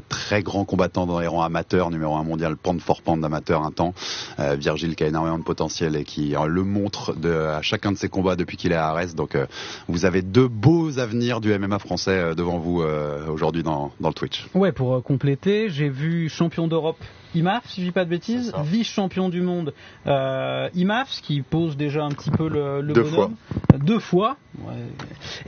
très grand combattant dans les rangs amateurs, numéro 1 mondial pound for pound amateur un temps. Virgile qui a énormément de potentiel et qui le montre à chacun de ses combats depuis qu'il est à Arès. Donc vous avez 2 beaux avenirs du MMA français devant vous aujourd'hui dans le Twitch. Ouais, pour compléter, j'ai vu champion d'Europe IMAF, si je dis pas de bêtises, vice-champion du monde IMAF, ce qui pose déjà un petit peu le 2 bonhomme. fois. 2 fois. Ouais.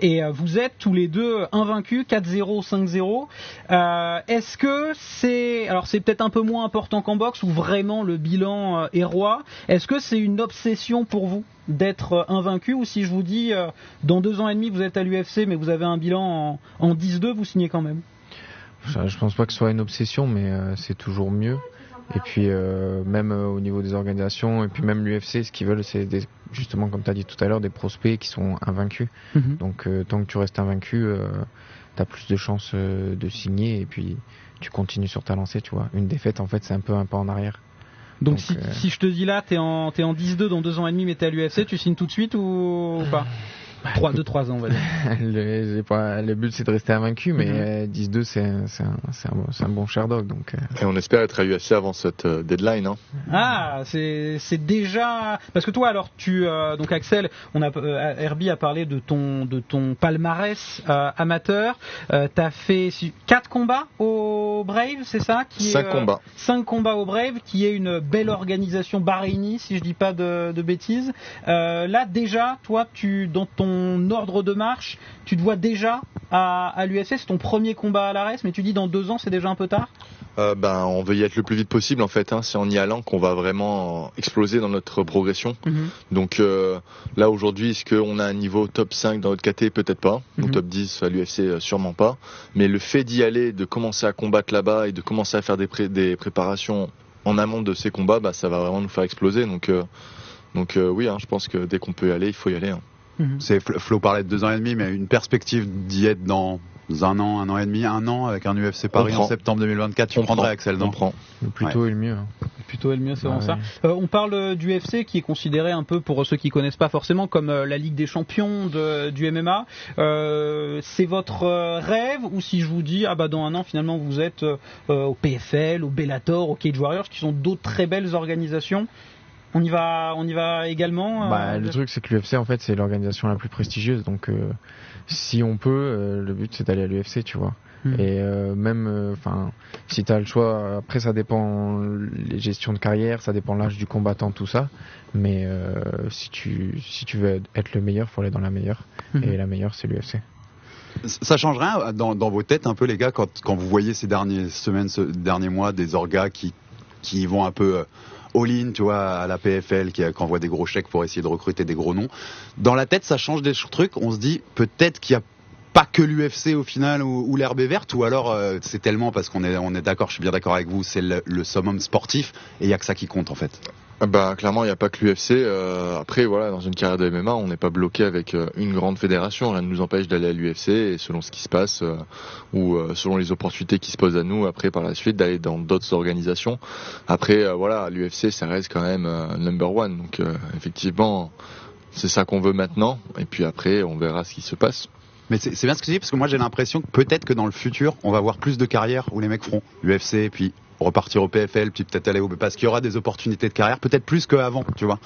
Et vous êtes tous les deux invaincus, 4-0, 5-0. Est-ce que c'est peut-être un peu moins important qu'en boxe où vraiment le bilan est roi. Est-ce que c'est une obsession pour vous d'être invaincu, ou si je vous dis dans 2 ans et demi vous êtes à l'UFC mais vous avez un bilan en 10-2, vous signez quand même? Je pense pas que ce soit une obsession, mais c'est toujours mieux. Et puis même au niveau des organisations, et puis même l'UFC, ce qu'ils veulent, c'est justement, comme tu as dit tout à l'heure, des prospects qui sont invaincus. Donc tant que tu restes invaincu, tu as plus de chances de signer, et puis tu continues sur ta lancée, tu vois. Une défaite, en fait, c'est un peu un pas en arrière. Donc si je te dis là, t'es en 10-2 dans 2 ans et demi, mais t'es à l'UFC, tu signes tout de suite ou pas? 2-3 ans, on va dire. Le but, c'est de rester invaincu, mais 10-2, c'est un bon sherdog. Donc, Et on espère être à l'UFC avant cette deadline. Hein. Ah, c'est déjà... Parce que toi, alors, donc Axel, Herbie a parlé de ton palmarès amateur. T'as fait 4 combats au Brave, c'est ça? 5 combats. 5 combats au Brave, qui est une belle organisation bahreïnie, si je dis pas de bêtises. Là, déjà, toi, dans ton ordre de marche, tu te vois déjà à l'UFC, c'est ton premier combat à l'ARES, mais tu dis dans 2 ans, c'est déjà un peu tard? On veut y être le plus vite possible en fait. C'est en y allant qu'on va vraiment exploser dans notre progression. Donc là aujourd'hui, est-ce qu'on a un niveau top 5 dans notre KT? Peut-être pas. Ou top 10 à l'UFC, sûrement pas. Mais le fait d'y aller, de commencer à combattre là-bas et de commencer à faire des préparations en amont de ces combats, ça va vraiment nous faire exploser. Donc oui, je pense que dès qu'on peut y aller, il faut y aller. C'est Flo parlait de 2 ans et demi, mais une perspective d'y être dans 1 an et demi, 1 an avec un UFC Paris en septembre 2024, tu prendrais, Axel, non? On prend. Le plus tôt est le mieux. Le plus tôt est le mieux, c'est vraiment ça. On parle du UFC qui est considéré un peu, pour ceux qui connaissent pas forcément, comme la Ligue des champions du MMA. C'est votre rêve, ou si je vous dis dans 1 an finalement vous êtes au PFL, au Bellator, au Cage Warriors, qui sont d'autres très belles organisations? On y va également. Le truc, c'est que l'UFC, en fait, c'est l'organisation la plus prestigieuse. Donc, si on peut, le but, c'est d'aller à l'UFC, tu vois. Et même, si tu as le choix, après, ça dépend les gestions de carrière, ça dépend l'âge du combattant, tout ça. Mais si tu veux être le meilleur, faut aller dans la meilleure. Et la meilleure, c'est l'UFC. Ça change rien dans vos têtes un peu, les gars, quand vous voyez ces dernières semaines, ces derniers mois, des orgas qui vont un peu all-in, tu vois, à la PFL, qui envoie des gros chèques pour essayer de recruter des gros noms. Dans la tête, ça change des trucs. On se dit peut-être qu'il y a pas que l'UFC au final ou l'herbe est verte, ou alors c'est tellement, parce qu'on est d'accord, je suis bien d'accord avec vous, c'est le summum sportif et il y a que ça qui compte en fait. Clairement, il n'y a pas que l'UFC. Après, voilà, dans une carrière de MMA, on n'est pas bloqué avec une grande fédération. Rien ne nous empêche d'aller à l'UFC, et selon ce qui se passe ou selon les opportunités qui se posent à nous, après par la suite, d'aller dans d'autres organisations. Après, l'UFC, ça reste quand même number one. Donc, effectivement, c'est ça qu'on veut maintenant. Et puis après, on verra ce qui se passe. Mais c'est bien ce que tu dis, parce que moi j'ai l'impression que peut-être que dans le futur, on va voir plus de carrières où les mecs feront l'UFC, puis repartir au PFL, puis peut-être aller parce qu'il y aura des opportunités de carrière, peut-être plus qu'avant, tu vois.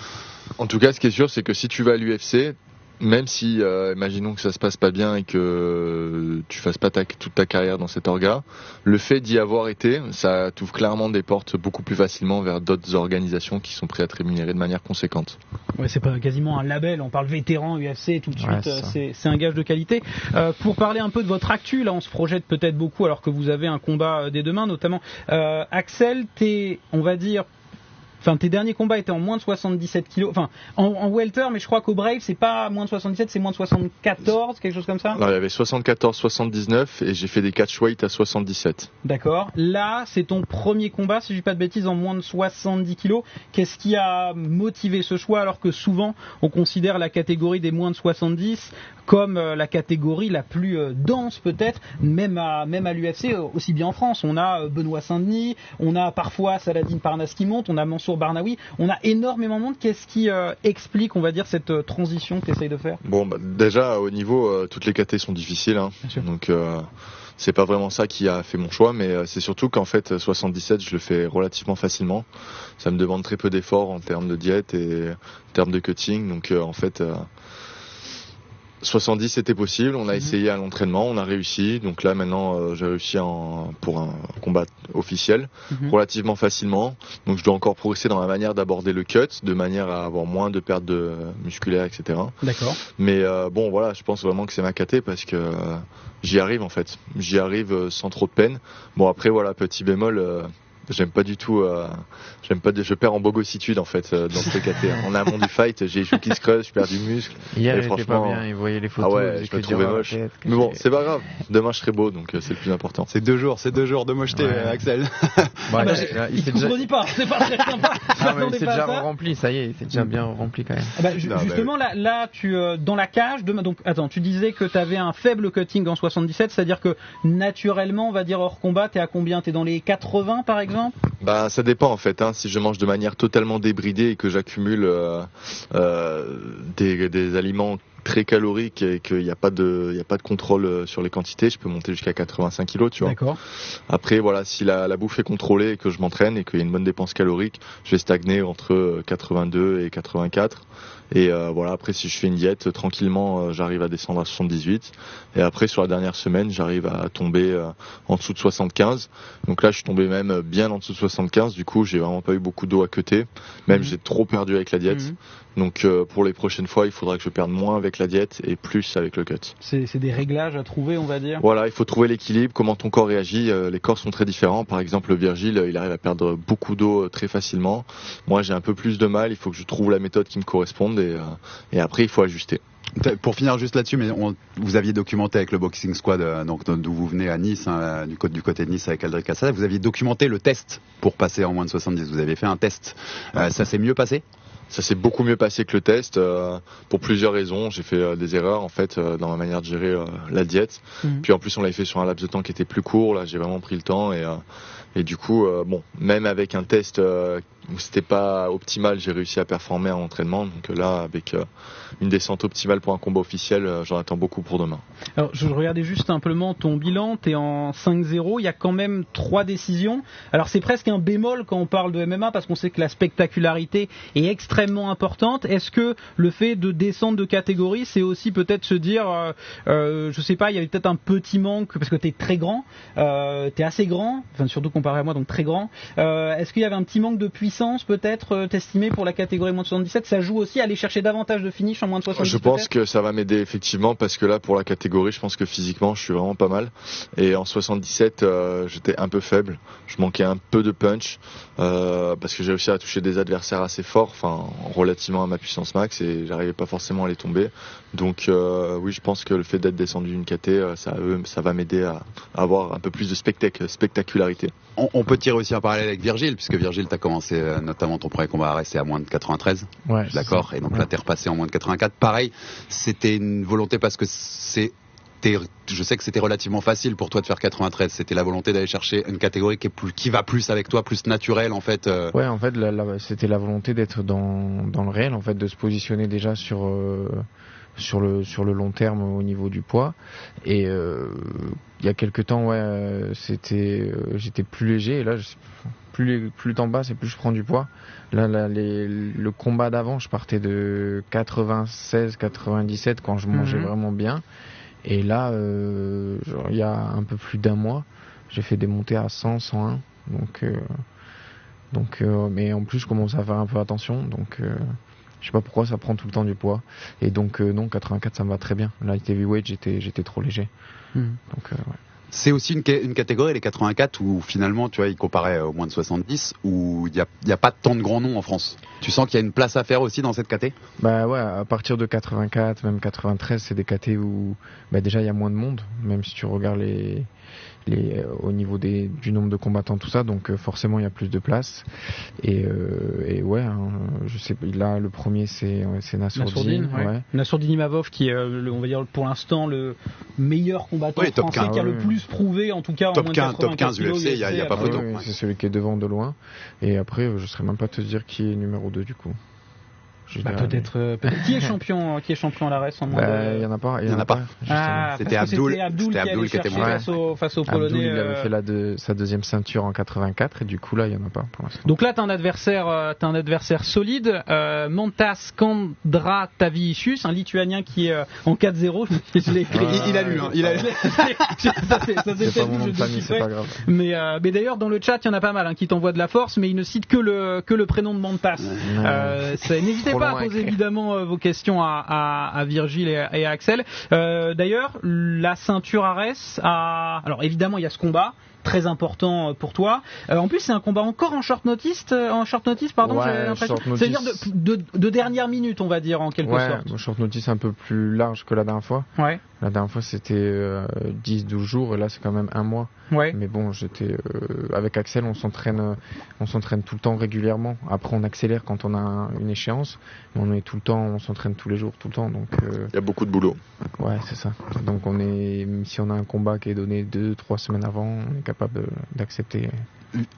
En tout cas, ce qui est sûr, c'est que si tu vas à l'UFC, même si, imaginons que ça se passe pas bien et que tu fasses pas toute ta carrière dans cet orga, le fait d'y avoir été, ça t'ouvre clairement des portes beaucoup plus facilement vers d'autres organisations qui sont prêtes à te rémunérer de manière conséquente. Ouais, c'est pas quasiment un label, on parle vétéran UFC tout de suite, c'est un gage de qualité. Pour parler un peu de votre actu, là on se projette peut-être beaucoup alors que vous avez un combat dès demain, notamment Axel, on va dire, tes derniers combats étaient en moins de 77 kilos, en welter, mais je crois qu'au Brave c'est pas moins de 77, c'est moins de 74, quelque chose comme ça. Alors il y avait 74, 79 et j'ai fait des catchweight à 77. D'accord. Là, c'est ton premier combat, si je dis pas de bêtises, en moins de 70 kilos. Qu'est-ce qui a motivé ce choix, alors que souvent on considère la catégorie des moins de 70 comme la catégorie la plus dense peut-être, même à l'UFC, aussi bien en France. On a Benoît Saint-Denis, on a parfois Saladin Parnasse qui monte, on a Mansour Barnaoui, on a énormément de monde. Qu'est-ce qui explique, on va dire, cette transition que tu essayes de faire? Déjà, au niveau, toutes les catés sont difficiles. Donc c'est pas vraiment ça qui a fait mon choix, mais c'est surtout qu'en fait 77 je le fais relativement facilement. Ça me demande très peu d'efforts en termes de diète et en termes de cutting, donc en fait 70 c'était possible, on a essayé à l'entraînement, on a réussi, donc là maintenant j'ai réussi pour un combat officiel relativement facilement, donc je dois encore progresser dans la manière d'aborder le cut, de manière à avoir moins de pertes musculaires, etc. D'accord. Mais bon voilà, je pense vraiment que c'est ma caté parce que j'y arrive en fait, j'y arrive sans trop de peine. Bon après voilà, petit bémol, j'aime pas du tout, je perds en bogossitude en fait dans ce KT. En amont du fight, j'ai les joues qui se creusent, je perds du muscle. Hier, et j'étais pas bien, il voyait les photos. Ah ouais, je me trouvais moche. Mais bon, c'est pas grave. Demain, je serai beau, donc c'est le plus important. C'est 2 jours de mocheté, Axel. Il se contredit pas, c'est pas très sympa. Il s'est déjà rempli, ça y est, il s'est déjà bien rempli quand même. Justement, là, tu dans la cage, donc attends, tu disais que tu avais un faible cutting en 77, c'est-à-dire que naturellement, on va dire hors combat, t'es à combien? T'es dans les 80 par exemple? Bah ça dépend en fait, si je mange de manière totalement débridée et que j'accumule des aliments très caloriques et qu'il n'y a pas de contrôle sur les quantités, je peux monter jusqu'à 85 kilos, tu vois. D'accord. Après voilà, si la bouffe est contrôlée et que je m'entraîne et qu'il y a une bonne dépense calorique, je vais stagner entre 82 et 84. Et voilà, après si je fais une diète tranquillement, j'arrive à descendre à 78. Et après sur la dernière semaine, j'arrive à tomber en dessous de 75. Donc là, je suis tombé même bien en dessous de 75. Du coup, j'ai vraiment pas eu beaucoup d'eau à cutter. Même j'ai trop perdu avec la diète. Donc pour les prochaines fois, il faudra que je perde moins avec la diète et plus avec le cut. C'est des réglages à trouver, on va dire. Voilà, il faut trouver l'équilibre, comment ton corps réagit. Les corps sont très différents. Par exemple, Virgile, il arrive à perdre beaucoup d'eau très facilement. Moi, j'ai un peu plus de mal. Il faut que je trouve la méthode qui me corresponde et après, il faut ajuster. Pour finir juste là-dessus, mais vous aviez documenté avec le Boxing Squad, donc d'où vous venez à Nice, du côté de Nice avec Aldric Cassada, vous aviez documenté le test pour passer en moins de 70. Vous avez fait un test. Ça s'est mieux passé? Ça s'est beaucoup mieux passé que le test pour plusieurs raisons. J'ai fait des erreurs en fait dans ma manière de gérer la diète. Puis en plus on l'avait fait sur un laps de temps qui était plus court. Là j'ai vraiment pris le temps et du coup bon, même avec un test où c'était pas optimal, j'ai réussi à performer en entraînement. Donc là avec une descente optimale pour un combat officiel, j'en attends beaucoup pour demain. Alors je regardais juste simplement ton bilan, t'es en 5-0, il y a quand même 3 décisions. Alors c'est presque un bémol quand on parle de MMA parce qu'on sait que la spectacularité est extrêmement importante. Est-ce que le fait de descendre de catégorie, c'est aussi peut-être se dire, je sais pas, il y avait peut-être un petit manque parce que t'es très grand, t'es assez grand, enfin surtout comparé à moi, donc très grand. Est-ce qu'il y avait un petit manque de puissance peut-être t'estimer pour la catégorie moins de 77? Ça joue aussi à aller chercher davantage de finish en moins de 70? Je pense que ça va m'aider effectivement parce que là pour la catégorie, je pense que physiquement je suis vraiment pas mal. Et en 77, j'étais un peu faible, je manquais un peu de punch parce que j'ai réussi à toucher des adversaires assez forts, enfin relativement à ma puissance max et j'arrivais pas forcément à les tomber. Donc oui, je pense que le fait d'être descendu d'une KT, ça va m'aider à avoir un peu plus de spectacularité. On peut tirer aussi un parallèle avec Virgile, puisque Virgile, t'as commencé notamment ton premier combat à rester à moins de 93. Ouais, d'accord. Et donc là, t'es repassé en moins de 84. Pareil, c'était une volonté parce que je sais que c'était relativement facile pour toi de faire 93. C'était la volonté d'aller chercher une catégorie qui va plus avec toi, plus naturelle en fait. Ouais, en fait, c'était la volonté d'être dans le réel, en fait, de se positionner déjà sur le long terme au niveau du poids. Et il y a quelques temps, j'étais plus léger. Et là, plus le temps passe et plus je prends du poids. Là, le combat d'avant, je partais de 96, 97 quand je mangeais vraiment bien. Et là, il y a un peu plus d'un mois, j'ai fait des montées à 100, 101. Donc, mais en plus, je commence à faire un peu attention. Donc, je sais pas pourquoi ça prend tout le temps du poids. Et donc, non, 84, ça me va très bien. Light heavyweight, j'étais trop léger. Donc, ouais. C'est aussi une catégorie, les 84, où finalement, tu vois, il comparait au moins de 70, où il y a pas tant de grands noms en France. Tu sens qu'il y a une place à faire aussi dans cette caté? Bah ouais, à partir de 84, même 93, c'est des catés où déjà il y a moins de monde, même si tu regardes au niveau du nombre de combattants, tout ça, donc forcément il y a plus de place. Et ouais, je sais, là le premier c'est Nassourdine. Ouais. Nassourdine Imavov qui est, on va dire pour l'instant le meilleur combattant français 15, qui a le plus prouvé, en tout cas top en moins 15, de 85 top 15 UFC, il y a pas photo. C'est celui qui est devant de loin. Et après, je ne saurais même pas te dire qui est numéro 2 du coup. Peut-être. Qui est champion à l'ARES en moins de... Il y en a pas. Il y en a pas. C'était Abdoul qui était face aux Polonais. Il avait fait sa deuxième ceinture en 84 et du coup là il y en a pas pour l'instant. Donc là t'as un adversaire solide, Mantas Kandratavicius, un Lituanien qui est en 4-0. Je l'ai écrit. Il a lu. Ça c'est pas mon nom de famille, c'est pas grave. Mais d'ailleurs dans le chat il y en a pas mal qui t'envoient de la force, mais ils ne citent que le prénom de Mantas. N'hésitez pas à poser évidemment vos questions à Virgile et à Axel. D'ailleurs, la ceinture Ares alors évidemment il y a ce combat très important pour toi. En plus c'est un combat encore en short notice, j'ai l'impression. C'est-à-dire de dernière minute, on va dire en quelque sorte. Short notice un peu plus large que la dernière fois. Ouais. La dernière fois c'était 10-12 jours et là c'est quand même un mois. Ouais. Mais bon, avec Axel, on s'entraîne tout le temps régulièrement. Après, on accélère quand on a une échéance. Mais on s'entraîne tous les jours, tout le temps. Donc, il y a beaucoup de boulot. Ouais, c'est ça. Donc, si on a un combat qui est donné 2-3 semaines avant, on est capable d'accepter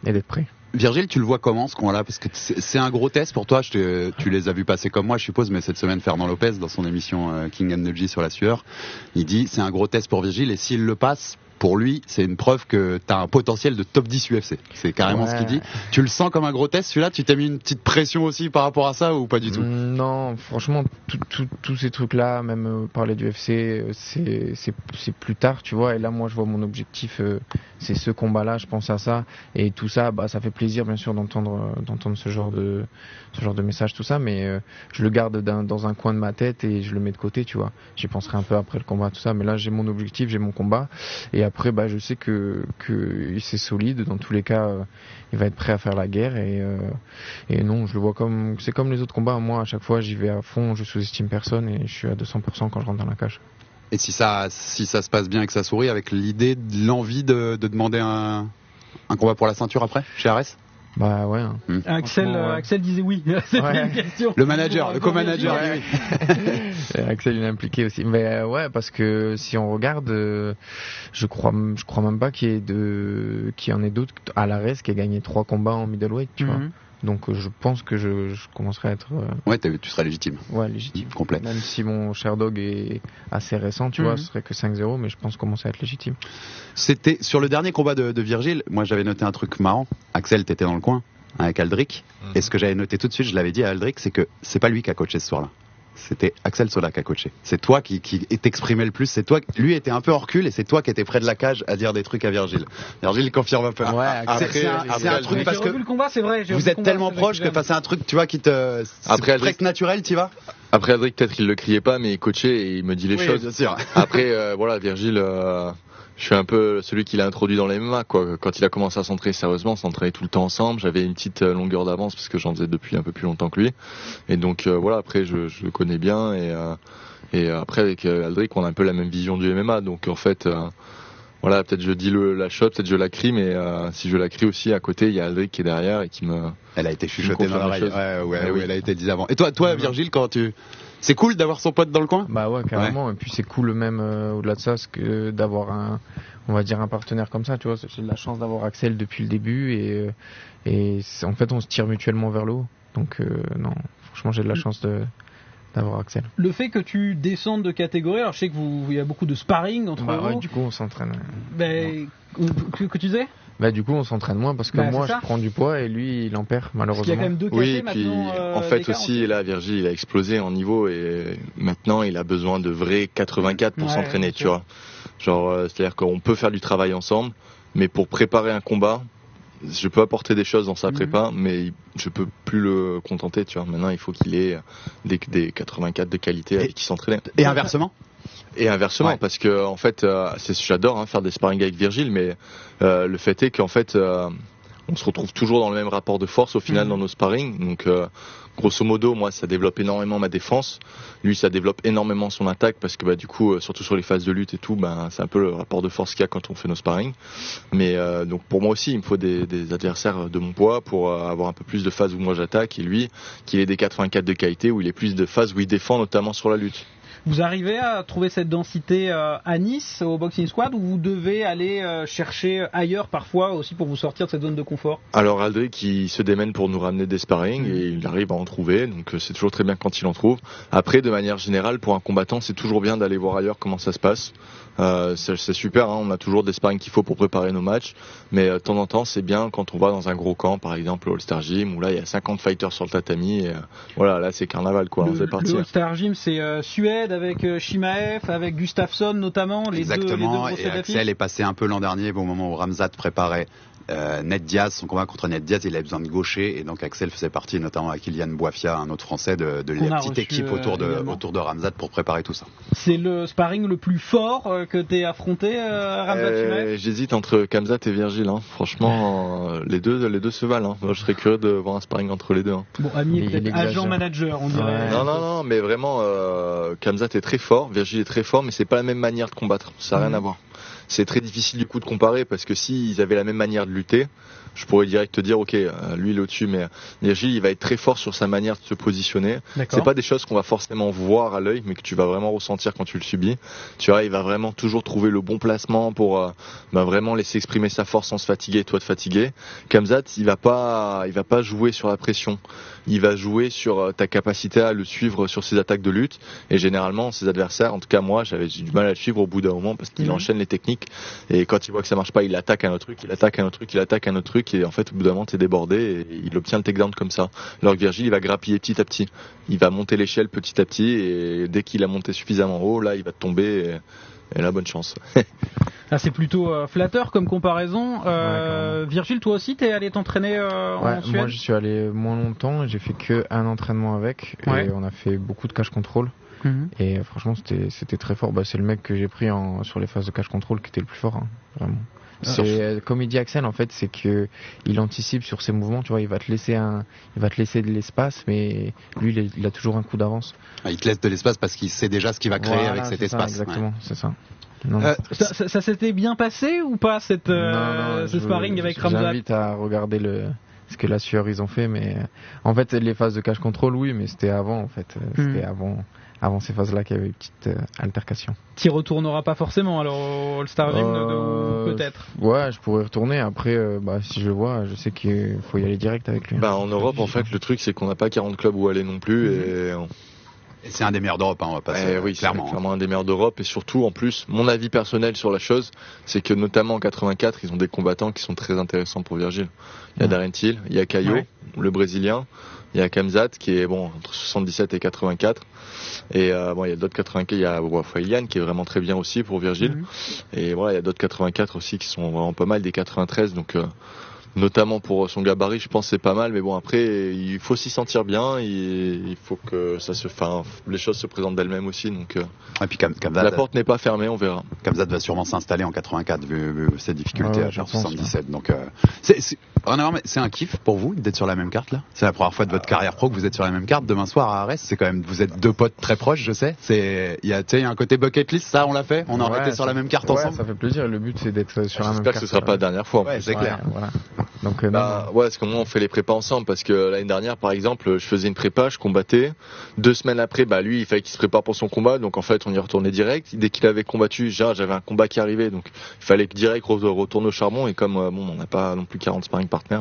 et d'être prêt. Virgile, tu le vois comment ce combat-là? Parce que c'est un gros test pour toi. Tu les as vus passer comme moi, je suppose, mais cette semaine, Fernand Lopez, dans son émission King Energy sur la sueur, il dit c'est un gros test pour Virgile et s'il le passe, pour lui, c'est une preuve que tu as un potentiel de top 10 UFC. C'est carrément ce qu'il dit. Tu le sens comme un gros test, celui-là? Tu t'es mis une petite pression aussi par rapport à ça ou pas du tout? Non, franchement, tous ces trucs-là, même parler du UFC, c'est plus tard, tu vois. Et là, moi, je vois mon objectif, c'est ce combat-là, je pense à ça. Et tout ça, ça fait plaisir, bien sûr, d'entendre ce genre de message, tout ça. Mais je le garde dans un coin de ma tête et je le mets de côté, tu vois. J'y penserai un peu après le combat, tout ça. Mais là, j'ai mon objectif, j'ai mon combat. Et après, je sais que c'est solide. Dans tous les cas, il va être prêt à faire la guerre. Et non, je le vois c'est comme les autres combats. Moi, à chaque fois, j'y vais à fond. Je sous-estime personne et je suis à 200% quand je rentre dans la cage. Et si ça se passe bien et que ça sourit, avec l'envie de demander un combat pour la ceinture après, chez Ares? Bah ouais. Axel disait oui. C'était une question. Le manager, le co-manager. Axel il est impliqué aussi. Mais ouais, parce que si on regarde, je crois même pas qu'il y en ait d'autres à l'Ares qui a gagné 3 combats en middleweight, tu vois. Donc je pense que je commencerai à être... Ouais, tu seras légitime. Ouais, légitime. Complet. Même si mon Sherdog est assez récent, tu vois, ce serait que 5-0, mais je pense commencer à être légitime. C'était sur le dernier combat de Virgile, moi j'avais noté un truc marrant. Axel, t'étais dans le coin avec Aldric. Et ce que j'avais noté tout de suite, je l'avais dit à Aldric, c'est que c'est pas lui qui a coaché ce soir-là. C'était Axel Sola qui a coaché. C'est toi qui t'exprimais le plus. C'est toi, lui était un peu en recul et c'est toi qui étais près de la cage à dire des trucs à Virgile. Virgile confirme un peu. Ouais, c'est un truc parce que le combat, c'est vrai. Vous êtes tellement proche que c'est un truc, tu vois, qui te. Après, presque naturel, tu vas. Après Aldric, peut-être qu'il le criait pas, mais il coachait et il me dit les choses. Bien sûr. Après, Virgile. Je suis un peu celui qui l'a introduit dans les MMA, quoi. Quand il a commencé à s'entraîner sérieusement, on s'entraînait tout le temps ensemble. J'avais une petite longueur d'avance parce que j'en faisais depuis un peu plus longtemps que lui. Et donc après je le connais bien et après avec Aldric, on a un peu la même vision du MMA. Donc en fait, peut-être je dis la shot, peut-être je la crie, mais si je la crie aussi à côté, il y a Aldric qui est derrière et qui me. Elle a été chuchotée dans l'oreille. Ouais, elle a été dit avant. Et toi, Virgile, c'est cool d'avoir son pote dans le coin? Bah ouais, carrément. Ouais. Et puis c'est cool même au-delà de ça, que d'avoir un partenaire comme ça, tu vois. J'ai de la chance d'avoir Axel depuis le début et en fait on se tire mutuellement vers le haut. Donc non, franchement j'ai de la chance d'avoir Axel. Le fait que tu descendes de catégorie, alors je sais que il y a beaucoup de sparring entre vous. Ouais, du coup on s'entraîne. Que tu disais? Du coup on s'entraîne moins parce que moi je prends du poids et lui il en perd malheureusement. Parce qu'il y a quand même 2 KT maintenant. En fait aussi là Virgile il a explosé en niveau et maintenant il a besoin de vrais 84 pour s'entraîner, tu vois. Genre c'est-à-dire qu'on peut faire du travail ensemble, mais pour préparer un combat, je peux apporter des choses dans sa prépa, mais je peux plus le contenter, tu vois. Maintenant il faut qu'il ait des 84 de qualité avec qui s'entraîner. Et inversement? Parce que en fait, j'adore faire des sparring avec Virgile, mais le fait est qu'en fait, on se retrouve toujours dans le même rapport de force au final dans nos sparring. Donc, grosso modo, moi, ça développe énormément ma défense. Lui, ça développe énormément son attaque parce que du coup, surtout sur les phases de lutte et tout, c'est un peu le rapport de force qu'il y a quand on fait nos sparring. Mais donc pour moi aussi, il me faut des adversaires de mon poids pour avoir un peu plus de phases où moi j'attaque et lui, qu'il ait des 84 de qualité où il ait plus de phases où il défend, notamment sur la lutte. Vous arrivez à trouver cette densité à Nice, au Boxing Squad, ou vous devez aller chercher ailleurs parfois aussi pour vous sortir de cette zone de confort? Alors Aldric qui se démène pour nous ramener des sparring et il arrive à en trouver, donc c'est toujours très bien quand il en trouve. Après, de manière générale, pour un combattant, c'est toujours bien d'aller voir ailleurs comment ça se passe. C'est super, hein, on a toujours des sparring qu'il faut pour préparer nos matchs, mais de temps en temps c'est bien quand on va dans un gros camp, par exemple au All-Star Gym, où là il y a 50 fighters sur le tatami, et voilà, là c'est carnaval quoi, on sait partir. Le All-Star Gym c'est Suède avec Shimaev, avec Gustafsson notamment, les deux grosses et Axel est passé un peu l'an dernier au moment où Ramzat préparait Ned Diaz, son combat contre Ned Diaz, il avait besoin de gaucher et donc Axel faisait partie notamment avec Ilian Boifia, un autre français de la petite équipe autour de Ramzat pour préparer tout ça. C'est le sparring le plus fort que t'aies affronté, Ramzat? J'hésite entre Khamzat et Virgile, hein. Franchement les deux se valent, hein. Moi, je serais curieux de voir un sparring entre les deux, hein. Bon, Ami est peut-être agent manager, on dirait. Non, mais vraiment Khamzat est très fort, Virgile est très fort, mais c'est pas la même manière de combattre, ça n'a rien à voir. C'est très difficile du coup de comparer parce que s'ils avaient la même manière de lutter, je pourrais direct te dire ok, lui il est au-dessus, mais Virgile il va être très fort sur sa manière de se positionner. D'accord. C'est pas des choses qu'on va forcément voir à l'œil, mais que tu vas vraiment ressentir quand tu le subis. Tu vois, il va vraiment toujours trouver le bon placement pour vraiment laisser exprimer sa force sans se fatiguer et toi te fatiguer. Khamzat il va pas jouer sur la pression. Il va jouer sur ta capacité à le suivre sur ses attaques de lutte, et généralement ses adversaires, en tout cas moi j'avais du mal à le suivre au bout d'un moment parce qu'il enchaîne les techniques et quand il voit que ça marche pas il attaque un autre truc et en fait au bout d'un moment t'es débordé et il obtient le takedown comme ça. Alors que Virgile il va grappiller petit à petit, il va monter l'échelle petit à petit et dès qu'il a monté suffisamment haut là il va tomber et là bonne chance. Ah, c'est plutôt flatteur comme comparaison. Virgile, toi aussi, t'es allé t'entraîner en Suède? Moi, je suis allé moins longtemps. J'ai fait qu'un entraînement avec. Et on a fait beaucoup de catch control. Et franchement, c'était très fort. C'est le mec que j'ai pris sur les phases de catch control qui était le plus fort, hein, vraiment. Comme il dit Axel, en fait, c'est que il anticipe sur ses mouvements. Tu vois, il va te laisser de l'espace, mais lui, il a toujours un coup d'avance. Il te laisse de l'espace parce qu'il sait déjà ce qu'il va créer avec cet espace. Exactement, c'est ça. Ça s'était bien passé ou pas ce sparring avec Ramzat? J'invite à regarder ce que la sueur ils ont fait, mais en fait les phases de catch control oui, mais c'était avant en fait. C'était avant ces phases-là qu'il y avait une petite altercation. T'y retourneras pas forcément alors au All-Star Gym peut-être? Ouais, je pourrais retourner. Après, si je le vois, je sais qu'il faut y aller direct avec lui. En Europe, en fait, le truc c'est qu'on n'a pas 40 clubs où aller non plus Et c'est un des meilleurs d'Europe, hein, on va passer. Oui, clairement. C'est clairement un des meilleurs d'Europe et surtout, en plus, mon avis personnel sur la chose, c'est que notamment en 84, ils ont des combattants qui sont très intéressants pour Virgile. Il y a Darren Till, il y a Caio, le Brésilien, il y a Khamzat qui est entre 77 et 84. Et il y a d'autres 84, il y a Ilian qui est vraiment très bien aussi pour Virgile. Et voilà, il y a d'autres 84 aussi qui sont vraiment pas mal, des 93, donc notamment pour son gabarit, je pense que c'est pas mal, mais bon après il faut s'y sentir bien, il faut que les choses se présentent d'elles-mêmes aussi, donc et puis Khamzat, la porte n'est pas fermée, on verra. Khamzat va sûrement s'installer en 84 vu ses difficultés à faire 77, donc c'est un kiff pour vous d'être sur la même carte là. C'est la première fois de votre carrière pro que vous êtes sur la même carte. Demain soir à Arès, c'est quand même, vous êtes deux potes très proches, je sais. Il y a un côté bucket list, ça on l'a fait, on a été sur la même carte ensemble. Ça fait plaisir. Le but c'est d'être sur la même carte. J'espère que ce sera pas la dernière fois. Ouais, c'est clair. Voilà. Donc parce que moi on fait les prépas ensemble, parce que l'année dernière par exemple je faisais une prépa, je combattais 2 semaines après, lui il fallait qu'il se prépare pour son combat, donc en fait on y retournait direct. Dès qu'il avait combattu, j'avais un combat qui arrivait, donc il fallait que direct retourne au charbon, et comme on n'a pas non plus 40 sparring partners,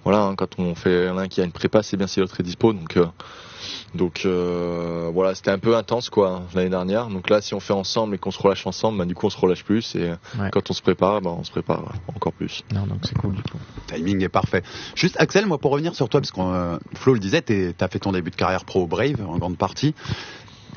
voilà, quand on fait l'un qui a une prépa, c'est bien si l'autre est dispo, donc voilà, c'était un peu intense quoi l'année dernière. Donc là si on fait ensemble et qu'on se relâche ensemble, du coup on se relâche plus, et quand on se prépare, on se prépare encore plus. Non, donc c'est cool du coup. Le timing est parfait. Juste Axel, moi pour revenir sur toi, parce que Flo le disait, t'as fait ton début de carrière pro au Brave en grande partie.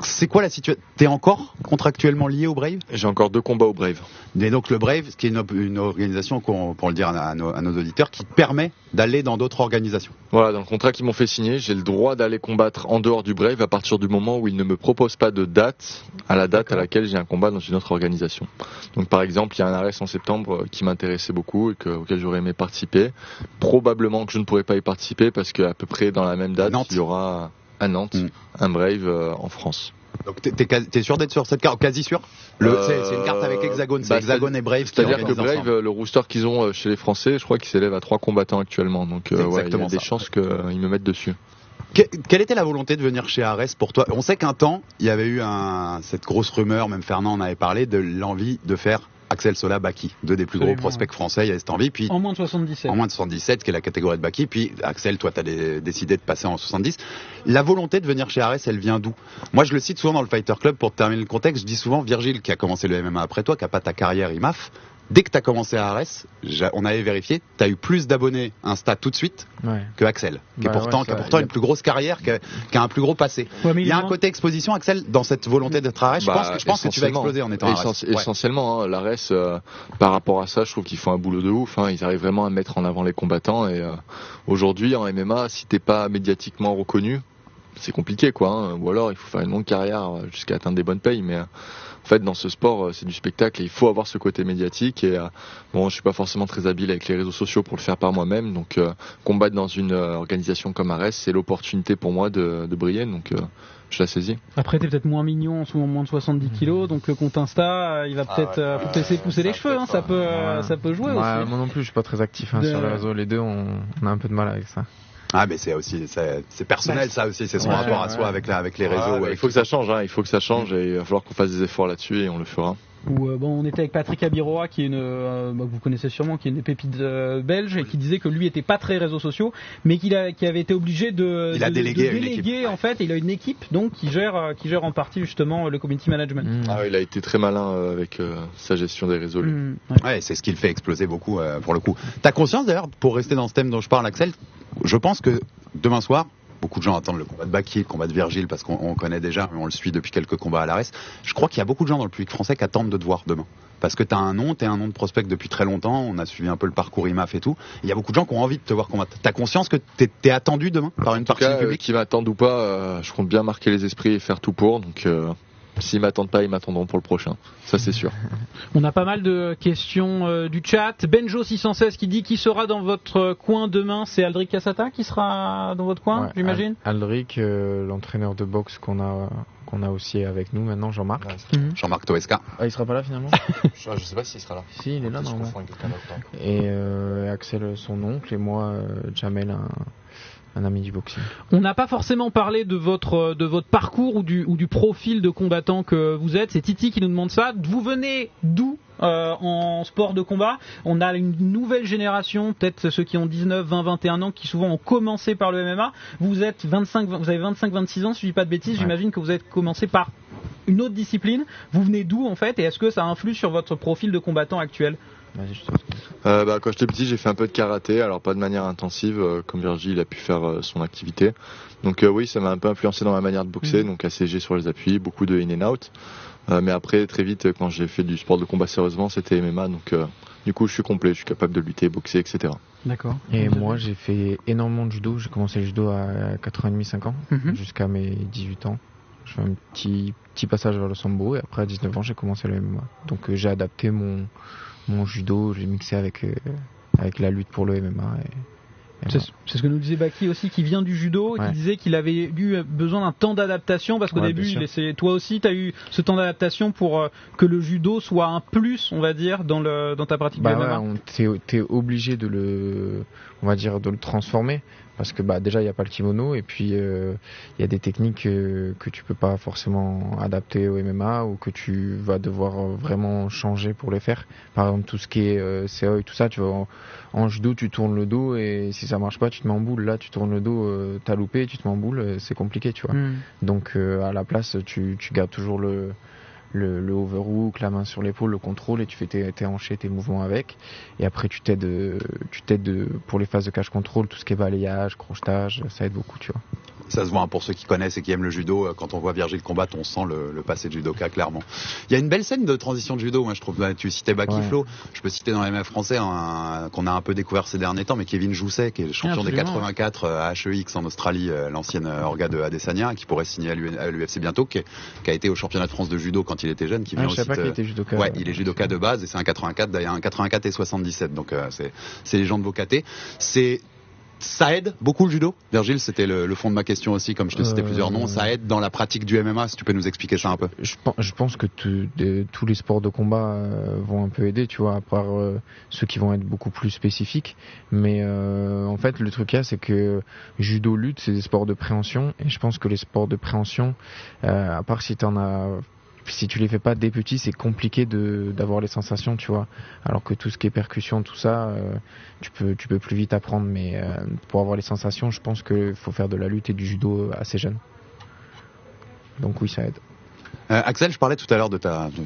C'est quoi la situation? T'es encore contractuellement lié au Brave? J'ai encore 2 combats au Brave. Et donc le Brave, qui est une organisation, pour le dire à nos auditeurs, qui te permet d'aller dans d'autres organisations. Voilà, dans le contrat qu'ils m'ont fait signer, j'ai le droit d'aller combattre en dehors du Brave à partir du moment où ils ne me proposent pas de date à la date à laquelle j'ai un combat dans une autre organisation. Donc par exemple, il y a un Arès en septembre qui m'intéressait beaucoup et auquel j'aurais aimé participer. Probablement que je ne pourrais pas y participer parce qu'à peu près dans la même date, il y aura à Nantes un Brave en France. Donc t'es sûr d'être sur cette carte? Quasi sûr? C'est une carte avec Hexagone, c'est Hexagone et Brave. C'est-à-dire que Brave, le rooster qu'ils ont chez les Français, je crois qu'il s'élève à 3 combattants actuellement. Donc il y a des chances qu'ils me mettent dessus. Quelle était la volonté de venir chez Arès pour toi? On sait qu'un temps, il y avait eu cette grosse rumeur, même Fernand en avait parlé, de l'envie de faire Axel Sola Baki, deux des plus gros prospects français, il y avait cette envie. Puis, en moins de 77. En moins de 77, qui est la catégorie de Baki. Puis Axel, toi, tu as décidé de passer en 70. La volonté de venir chez Arès, elle vient d'où? Moi, je le cite souvent dans le Fighter Club pour terminer le contexte. Je dis souvent, Virgile, qui a commencé le MMA après toi, qui n'a pas ta carrière IMAF, dès que tu as commencé à Arès, on avait vérifié, tu as eu plus d'abonnés Insta tout de suite que Axel, qui a pourtant une plus grosse carrière, qui a un plus gros passé. Il y a un côté exposition, Axel, dans cette volonté d'être à Arès. Je pense que tu vas exploser en étant à Arès. Essentiellement, l'Arès, par rapport à ça, je trouve qu'ils font un boulot de ouf. Ils arrivent vraiment à mettre en avant les combattants. Et aujourd'hui, en MMA, si t'es pas médiatiquement reconnu, c'est compliqué, quoi. Ou alors, il faut faire une longue carrière jusqu'à atteindre des bonnes payes. Mais en fait, dans ce sport, c'est du spectacle et il faut avoir ce côté médiatique. Et je suis pas forcément très habile avec les réseaux sociaux pour le faire par moi-même. Donc, combattre dans une organisation comme Arès, c'est l'opportunité pour moi de briller. Donc, je la saisis. Après, t'es peut-être moins mignon, souvent moins de 70 kilos. Donc, le compte Insta, il va peut-être faut essayer de pousser les cheveux. Ça peut jouer aussi. Moi non plus, je suis pas très actif sur les réseaux. Les deux, on a un peu de mal avec ça. Ah, mais c'est personnel, ça aussi, c'est son rapport à soi avec les réseaux. Il faut que ça change, et il va falloir qu'on fasse des efforts là-dessus et on le fera. On était avec Patrick Abiroa, qui est que vous connaissez sûrement, qui est une des pépites belges, et qui disait que lui était pas très réseaux sociaux, mais qui avait été obligé de déléguer en fait, et il a une équipe donc qui gère en partie justement le community management. Il a été très malin avec sa gestion des réseaux. C'est ce qui le fait exploser beaucoup pour le coup. T'as conscience d'ailleurs, pour rester dans ce thème dont je parle, Axel, je pense que demain soir, beaucoup de gens attendent le combat de Baki, le combat de Virgile, parce qu'on connaît déjà, on le suit depuis quelques combats à l'ARES. Je crois qu'il y a beaucoup de gens dans le public français qui attendent de te voir demain. Parce que t'es un nom de prospect depuis très longtemps, on a suivi un peu le parcours IMAF et tout. Il y a beaucoup de gens qui ont envie de te voir combattre. T'as conscience que t'es attendu demain par une partie du public? Qui m'attendent ou pas, je compte bien marquer les esprits et faire tout pour, donc... S'ils m'attendent pas, ils m'attendront pour le prochain. Ça, c'est sûr. On a pas mal de questions du chat. Benjo616 qui dit qui sera dans votre coin demain. C'est Aldric Cassata qui sera dans votre coin, j'imagine. Aldric, l'entraîneur de boxe qu'on a aussi avec nous maintenant, Jean-Marc. Jean-Marc Toesca. Il sera pas là finalement? Je sais pas s'il sera là. Si, il est là normalement. Et Axel, son oncle, et moi, Jamel, un ami du boxing. On n'a pas forcément parlé de votre parcours ou du profil de combattant que vous êtes. C'est Titi qui nous demande ça. Vous venez d'où en sport de combat? On a une nouvelle génération, peut-être ceux qui ont 19, 20, 21 ans, qui souvent ont commencé par le MMA. Vous avez 25-26 ans, si je dis pas de bêtises. J'imagine que vous avez commencé par une autre discipline. Vous venez d'où en fait? Et est-ce que ça influe sur votre profil de combattant actuel? Quand j'étais petit, j'ai fait un peu de karaté, alors pas de manière intensive, comme Virgile a pu faire son activité. Donc oui, ça m'a un peu influencé dans ma manière de boxer, donc assez léger sur les appuis, beaucoup de in and out. Mais après, très vite, quand j'ai fait du sport de combat sérieusement, c'était MMA, donc du coup, je suis complet, je suis capable de lutter, boxer, etc. D'accord. Et moi, j'ai fait énormément de judo. J'ai commencé le judo à 4,5 ans, jusqu'à mes 18 ans. Je fais un petit passage vers le sambo, et après, à 19 ans, j'ai commencé le MMA. Donc j'ai adapté mon judo, j'ai mixé avec la lutte pour le MMA. C'est ce que nous disait Baki aussi, qui vient du judo, et qui disait qu'il avait eu besoin d'un temps d'adaptation, parce qu'au début, toi aussi, tu as eu ce temps d'adaptation pour que le judo soit un plus, on va dire, dans ta pratique de MMA. T'es obligé de le transformer. Parce que déjà il n'y a pas le kimono, et puis il y a des techniques que tu peux pas forcément adapter au MMA, ou que tu vas devoir vraiment changer pour les faire. Par exemple, tout ce qui est CA et tout ça, tu vois, en judo tu tournes le dos, et si ça marche pas tu te mets en boule. Là tu tournes le dos, t'as loupé, tu te mets en boule, c'est compliqué, tu vois. Donc à la place tu gardes toujours le overhook, la main sur l'épaule, le contrôle, et tu fais tes hanchés, tes mouvements avec. Et après tu t'aides pour les phases de catch control, tout ce qui est balayage, crochetage, ça aide beaucoup, tu vois. Ça se voit, pour ceux qui connaissent et qui aiment le judo, quand on voit Virgile combattre, on sent le passé de judoka, clairement. Il y a une belle scène de transition de judo, moi je trouve. Tu citais Baki Flo, je peux citer dans les MMA français qu'on a un peu découvert ces derniers temps, mais Kevin Jousset, qui est le champion des 84 à HEX en Australie, l'ancienne orga de Adesanya, qui pourrait signer à l'UFC bientôt, qui a été au championnat de France de judo quand il était jeune, qui vient aussi. Je sais pas qu'il était judoka. Ouais, il est judoka de base, et c'est un 84, d'ailleurs un 84 et 77, donc c'est les gens de Bocaté. Ça aide beaucoup le judo, Virgile, c'était le fond de ma question aussi, comme je te citais plusieurs noms. Ça aide dans la pratique du MMA, si tu peux nous expliquer ça un peu. Je pense que tous les sports de combat vont un peu aider, tu vois, à part ceux qui vont être beaucoup plus spécifiques. Mais en fait, le truc c'est que judo, lutte, c'est des sports de préhension. Et je pense que les sports de préhension, à part si tu les fais pas dès petit, c'est compliqué d'avoir les sensations, tu vois. Alors que tout ce qui est percussion, tout ça, tu peux plus vite apprendre. Mais pour avoir les sensations, je pense qu'il faut faire de la lutte et du judo assez jeune. Donc oui, ça aide. Axel, je parlais tout à l'heure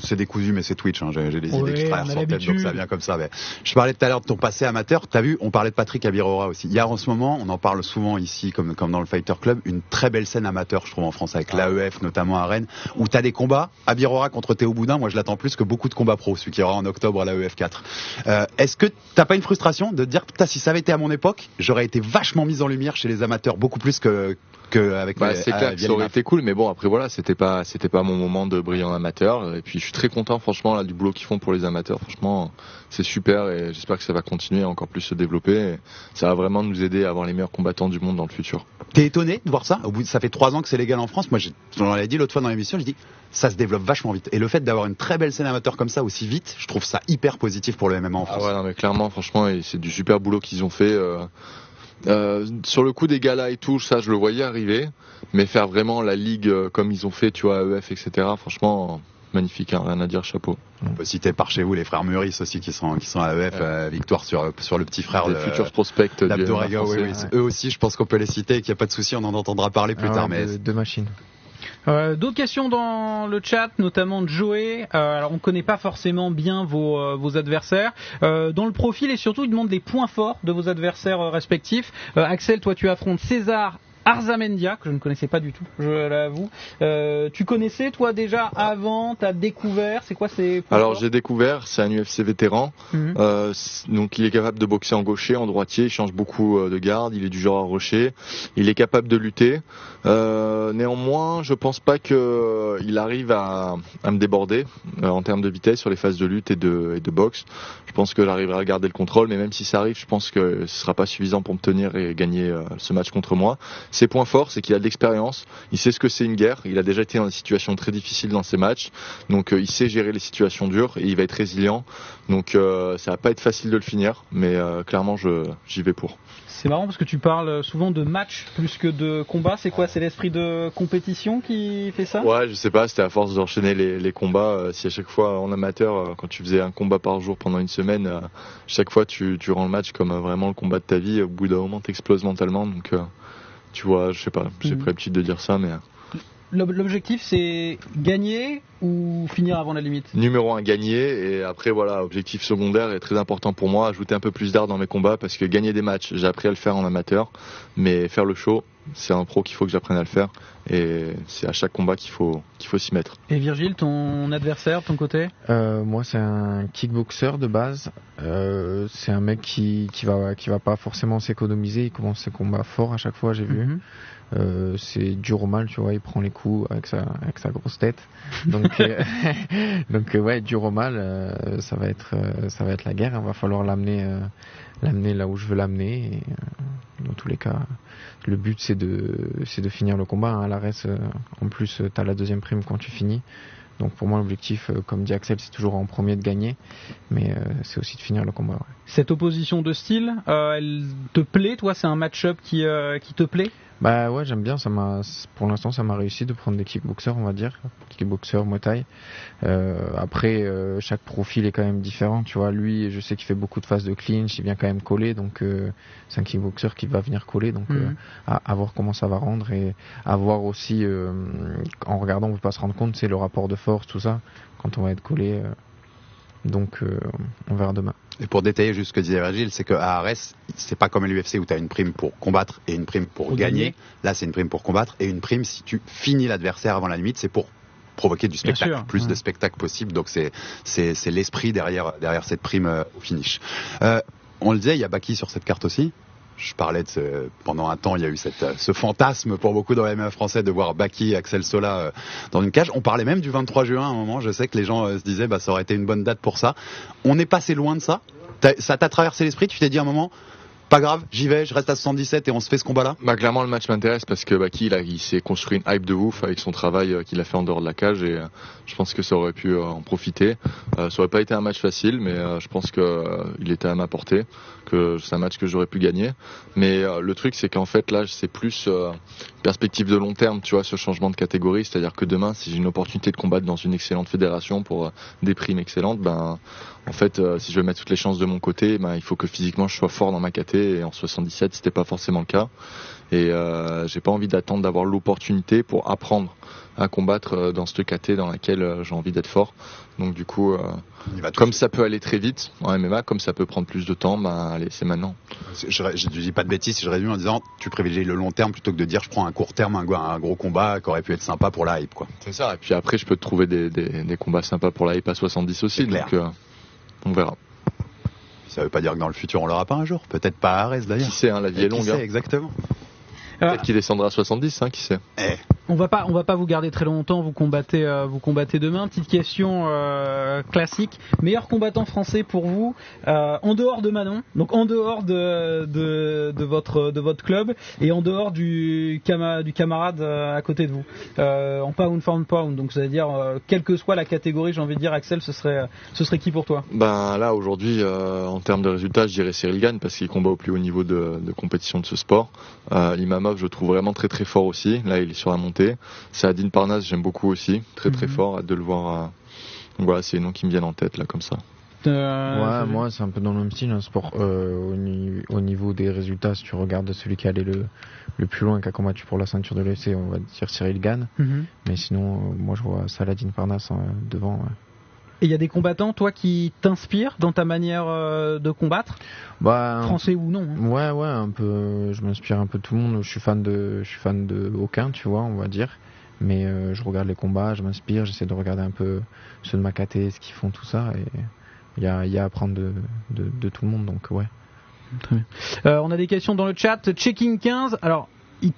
c'est décousu mais c'est Twitch, hein, j'ai des idées extraires sur tête, donc ça vient comme ça. Mais je parlais tout à l'heure de ton passé amateur. T'as vu, on parlait de Patrick Abirora aussi. Il y a en ce moment, on en parle souvent ici, comme dans le Fighter Club, une très belle scène amateur, je trouve, en France, avec l'AEF notamment à Rennes, où t'as des combats. Abirora contre Théo Boudin, moi je l'attends plus que beaucoup de combats pro, celui qui aura en octobre à l'AEF 4. Est-ce que t'as pas une frustration de te dire, putain, si ça avait été à mon époque, j'aurais été vachement mis en lumière chez les amateurs, beaucoup plus que avec c'est clair que ça aurait été cool, mais bon, après voilà, c'était pas mon moment de briller en amateur. Et puis je suis très content, franchement, là, du boulot qu'ils font pour les amateurs. Franchement, c'est super et j'espère que ça va continuer à encore plus se développer. Et ça va vraiment nous aider à avoir les meilleurs combattants du monde dans le futur. T'es étonné de voir ça? Ça fait 3 ans que c'est légal en France. Moi, j'en l'ai dit l'autre fois dans l'émission, j'ai dit, ça se développe vachement vite. Et le fait d'avoir une très belle scène amateur comme ça aussi vite, je trouve ça hyper positif pour le MMA en France. Ah ouais, non, mais clairement, franchement, c'est du super boulot qu'ils ont fait. Sur le coup des galas et tout, ça je le voyais arriver, mais faire vraiment la ligue comme ils ont fait, tu vois, AEF, etc. Franchement, magnifique, hein, rien à dire, chapeau. On peut citer par chez vous les frères Meurice aussi qui sont à AEF, victoire sur le petit frère, les futurs prospects d'Abdoraga. Oui, eux aussi, je pense qu'on peut les citer et qu'il n'y a pas de souci, on en entendra parler plus tard. Mais de machines. D'autres questions dans le chat, notamment de Joey. Alors on ne connaît pas forcément bien vos adversaires. Dans le profil et surtout, il demande les points forts de vos adversaires respectifs. Axel, toi tu affrontes César Arzamendia, que je ne connaissais pas du tout, je l'avoue. Tu connaissais toi déjà avant, t'as découvert, c'est quoi ces points Alors forts? j'ai découvert, c'est un UFC vétéran, donc il est capable de boxer en gaucher, en droitier, il change beaucoup de garde, il est du genre à rocher, il est capable de lutter. Néanmoins, je pense pas que il arrive à me déborder en termes de vitesse sur les phases de lutte et de boxe. Je pense que j'arriverai à garder le contrôle, mais même si ça arrive, je pense que ce sera pas suffisant pour me tenir et gagner ce match contre moi. Ses points forts, c'est qu'il a de l'expérience, il sait ce que c'est une guerre, il a déjà été dans des situations très difficiles dans ses matchs, donc il sait gérer les situations dures et il va être résilient. Donc ça va pas être facile de le finir, mais clairement j'y vais pour. C'est marrant parce que tu parles souvent de match plus que de combat. C'est quoi? C'est l'esprit de compétition qui fait ça? Ouais, je sais pas, c'était à force d'enchaîner les combats. Si à chaque fois en amateur, quand tu faisais un combat par jour pendant une semaine, chaque fois tu rends le match comme vraiment le combat de ta vie. Au bout d'un moment, t'exploses mentalement. Donc tu vois, je sais pas, j'ai pris l'habitude de dire ça, mais... L'objectif c'est gagner ou finir avant la limite? Numéro 1, gagner, et après voilà, objectif secondaire est très important pour moi, ajouter un peu plus d'art dans mes combats, parce que gagner des matchs, j'ai appris à le faire en amateur, mais faire le show, c'est un pro qu'il faut que j'apprenne à le faire, et c'est à chaque combat qu'il faut s'y mettre. Et Virgile, ton adversaire, ton côté? Moi c'est un kickboxer de base, c'est un mec qui va pas forcément s'économiser, il commence ses combats forts à chaque fois, j'ai vu. C'est dur au mal, tu vois, il prend les coups avec sa grosse tête. Donc ouais, dur au mal, ça va être la guerre. Il va falloir l'amener là où je veux l'amener. Et, dans tous les cas, le but c'est de finir le combat. À l'arrêt, en plus, t'as la deuxième prime quand tu finis. Donc pour moi l'objectif, comme dit Axel, c'est toujours en premier de gagner, mais c'est aussi de finir le combat. Ouais. Cette opposition de style, elle te plaît, toi? C'est un match-up qui te plaît? Bah ouais, j'aime bien. Pour l'instant, ça m'a réussi de prendre des kickboxers, on va dire, kickboxers, Muay Thai. Après, chaque profil est quand même différent. Tu vois, lui, je sais qu'il fait beaucoup de phases de clinch, il vient quand même coller, donc c'est un kickboxer qui va venir coller. Donc à voir comment ça va rendre et à voir aussi. En regardant, on peut pas se rendre compte, c'est le rapport de force, tout ça, quand on va être collé. Donc on verra demain. Et pour détailler juste ce que disait Virgile, c'est qu'à Arès, c'est pas comme à l'UFC où tu as une prime pour combattre et une prime pour gagner. Là, c'est une prime pour combattre et une prime si tu finis l'adversaire avant la limite, c'est pour provoquer du spectacle, plus de spectacle possible. Donc c'est l'esprit derrière cette prime au finish. On le disait, il y a Baki sur cette carte aussi. Je parlais pendant un temps, il y a eu ce fantasme pour beaucoup dans les MMA français de voir Baki et Axel Sola dans une cage. On parlait même du 23 juin à un moment. Je sais que les gens se disaient, ça aurait été une bonne date pour ça. On est passé loin de ça. Ça t'a traversé l'esprit. Tu t'es dit à un moment, pas grave, j'y vais, je reste à 77 et on se fait ce combat-là? Bah clairement le match m'intéresse parce que Baki il s'est construit une hype de ouf avec son travail qu'il a fait en dehors de la cage et je pense que ça aurait pu en profiter. Ça aurait pas été un match facile mais je pense que il était à ma portée, que c'est un match que j'aurais pu gagner. Mais le truc c'est qu'en fait là c'est plus perspective de long terme, tu vois, ce changement de catégorie, c'est-à-dire que demain si j'ai une opportunité de combattre dans une excellente fédération pour des primes excellentes, ben en fait si je veux mettre toutes les chances de mon côté, ben il faut que physiquement je sois fort dans ma caté. Et en 77 c'était pas forcément le cas et j'ai pas envie d'attendre d'avoir l'opportunité pour apprendre à combattre dans cette caté dans laquelle j'ai envie d'être fort. Donc du coup comme ça peut aller très vite en MMA, comme ça peut prendre plus de temps, ben allez c'est maintenant. Je dis pas de bêtises si je résume en disant tu privilégies le long terme plutôt que de dire je prends un court terme, un gros combat qui aurait pu être sympa pour la hype quoi. C'est ça, et puis après je peux te trouver des combats sympas pour la hype à 70 aussi, donc on verra. Ça veut pas dire que dans le futur on l'aura pas un jour, peut-être pas à Arès d'ailleurs. Qui sait, la vie est longue. Exactement. Peut-être qu'il descendra à 70, qui sait. On va pas vous garder très longtemps, vous combattez demain. Petite question classique, meilleur combattant français pour vous en dehors de Manon, donc en dehors de votre club et en dehors du camarade à côté de vous, en pound for pound, donc c'est-à-dire quelle que soit la catégorie, j'ai envie de dire Axel, ce serait qui pour toi? Ben là aujourd'hui en termes de résultats, je dirais Cyril Gane parce qu'il combat au plus haut niveau de compétition de ce sport. Imamov je trouve vraiment très très fort aussi, là il est sur la montée. Saadine Parnasse j'aime beaucoup aussi, très très fort, hâte de le voir. Donc voilà, c'est les noms qui me viennent en tête là comme ça. Ouais, moi c'est un peu dans le même style, un sport au niveau des résultats. Si tu regardes celui qui est allé le plus loin, qui a combattu pour la ceinture de l'UFC, on va dire Cyril Gane. Mais sinon moi je vois Saladin Parnasse devant. Et il y a des combattants, toi, qui t'inspirent dans ta manière de combattre, français ou non Ouais, un peu. Je m'inspire un peu de tout le monde. Je suis fan de aucun, tu vois, on va dire. Mais je regarde les combats, je m'inspire, j'essaie de regarder un peu ceux de ma caté, ce qu'ils font, tout ça. Et il y a à apprendre de tout le monde, donc ouais. Très bien. On a des questions dans le chat. Checking 15. Alors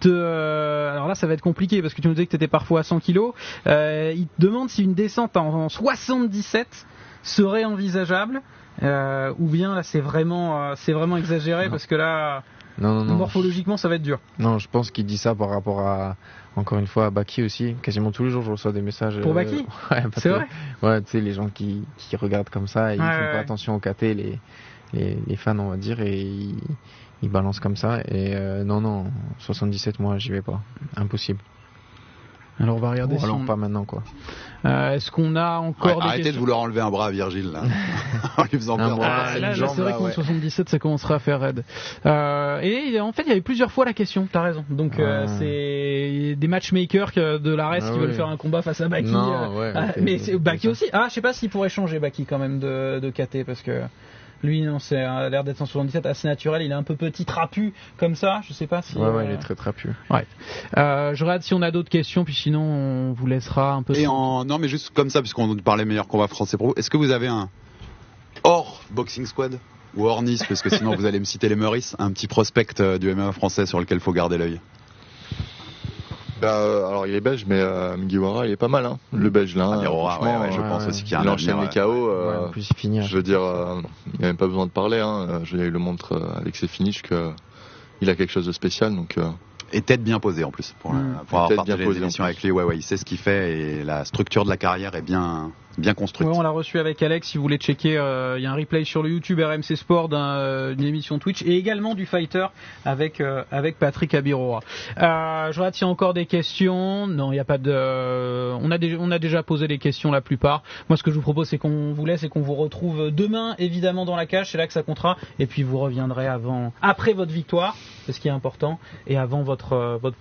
là ça va être compliqué parce que tu nous disais que tu étais parfois à 100 kilos. Il te demande si une descente en 77 serait envisageable ou bien là c'est vraiment exagéré parce que là non, morphologiquement ça va être dur. Non, je pense qu'il dit ça par rapport à encore une fois à Baki aussi. Quasiment tous les jours je reçois des messages. Pour Baki c'est vrai. Ouais, tu sais les gens qui regardent comme ça, ils font pas attention au KT, les fans on va dire, et il balance comme ça et non 77 moi j'y vais pas, impossible. Alors on va regarder pas maintenant quoi. Est-ce qu'on a encore des arrêtez questions? de vouloir enlever un bras à Virgile là. En lui faisant peur. Là, c'est vrai qu'en 77 ça commencera à faire raide. Et en fait il y avait plusieurs fois la question, t'as raison. Donc c'est des matchmakers de l'Arès qui veulent faire un combat face à Baki. Mais c'est Baki aussi. Je sais pas s'il pourrait changer Baki quand même de KT parce que lui, non, c'est a l'air d'être en 77 assez naturel. Il est un peu petit, trapu comme ça. Je sais pas si. Ouais, il est très trapu. Ouais. Je regarde si on a d'autres questions, puis sinon on vous laissera un peu. Non, mais juste comme ça, puisqu'on parlait meilleur combat français pour vous. Est-ce que vous avez un hors Boxing Squad ou hors Nice, parce que sinon vous allez me citer les Meurice, un petit prospect du MMA français sur lequel faut garder l'œil? Alors il est belge, mais Mugiwara il est pas mal, le belge là. Je pense aussi qu'il y a un enchaîne les KO. En plus il finit. Je veux dire, il n'y a même pas besoin de parler. Il le montre avec ses finishes qu'il a quelque chose de spécial. Donc. Et tête bien posée en plus pour avoir partagé les émissions avec lui. Ouais, il sait ce qu'il fait et la structure de la carrière est bien construite. Ouais, on l'a reçu avec Alex. Si vous voulez checker, il y a un replay sur le YouTube RMC Sport d'une émission Twitch et également du Fighter avec Patrick Abiroa. Je regarde s'il y a encore des questions. Non, il n'y a pas de. On a déjà posé les questions la plupart. Moi, ce que je vous propose, c'est qu'on vous laisse et qu'on vous retrouve demain, évidemment dans la cage. C'est là que ça comptera. Et puis vous reviendrez après votre victoire, c'est ce qui est important, et avant votre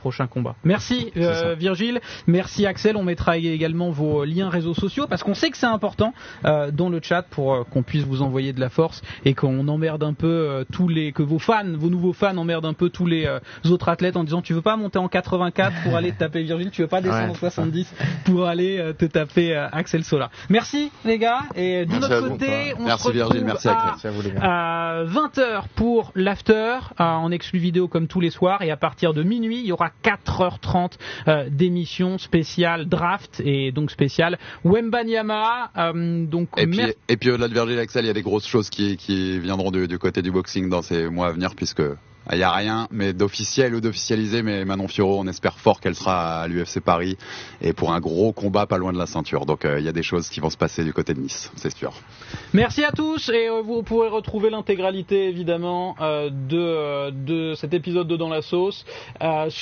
prochain combat. Merci Virgile. Merci Axel. On mettra également vos liens réseaux sociaux parce qu'on sait que c'est important dans le chat pour qu'on puisse vous envoyer de la force et qu'on emmerde un peu que vos nouveaux fans emmerdent un peu tous les autres athlètes en disant tu veux pas monter en 84 pour aller te taper Virgile, tu veux pas descendre en 70 pour aller te taper Axel Sola. Merci les gars, et de notre côté on se retrouve Virgile, merci à 20h pour l'after en exclu vidéo. vidéo comme tous les soirs, et à partir de minuit, il y aura 4h30 d'émission spéciale draft et donc spéciale Wembanyama. Et puis au-delà de Virgil Axel, il y a des grosses choses qui viendront du côté du boxing dans ces mois à venir, puisque il n'y a rien mais d'officiel ou d'officialisé, mais Manon Fiorot, on espère fort qu'elle sera à l'UFC Paris et pour un gros combat pas loin de la ceinture. Donc il y a des choses qui vont se passer du côté de Nice, c'est sûr. Merci à tous, et vous pourrez retrouver l'intégralité évidemment de cet épisode de Dans la Sauce sur